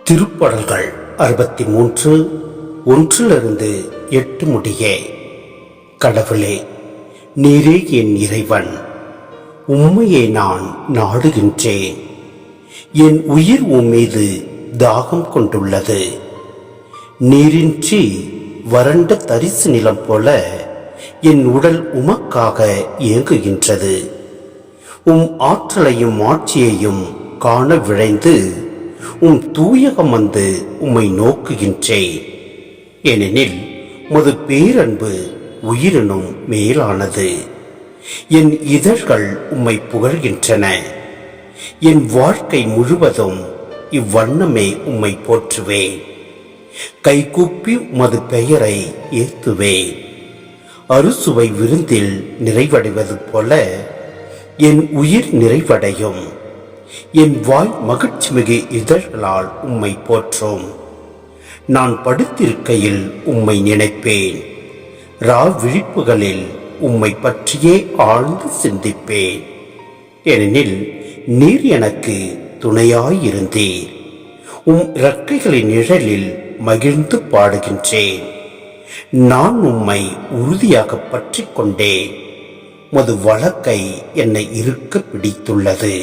திருப்பாடல்கள் 63 1-8 முடிய. கடவுளே, நீரே என் இறைவன், உம்மையே நான் நாடுகின்றேன். என் உயிர் உம்மீது தாகம் கொண்டுள்ளது. நீரின்றி வறண்ட தரிசு நிலம் போல என் உடல் உமக்காக ஏங்குகின்றது. ஆற்றலையும் ஆட்சியையும் காண விழைந்து தூயகம் வந்து உம்மை நோக்குகின்றேன். ஏனெனில் முது பேரன்பு உயிரினும் மேலானது. என் இதழ்கள் உம்மை புகழ்கின்றன. என் வாழ்க்கை முழுவதும் இவ்வண்ணமே உம்மை போற்றுவேன். கைகூப்பி உமது பெயரை ஏத்துவேன். அறுசுவை விருந்தில் நிறைவடைவது போல என் உயிர் நிறைவடையும். என் வாய் மகிழ்ச்சி மிகு இதழ்களால் உம்மை போற்றும். நான் படுத்திருக்கையில் உம்மை நினைப்பேன். விழிப்புகளில் உம்மை பற்றியே ஆழ்ந்து சிந்திப்பேன். ஏனெனில் நீர் எனக்கு துணையாயிருந்தீர். இறக்கைகளின் நிழலில் மகிழ்ந்து பாடுகின்றேன். நான் உம்மை உறுதியாக பற்றி கொண்டேன். உமது வலக்கை என்னை இருக்க பிடித்துள்ளது.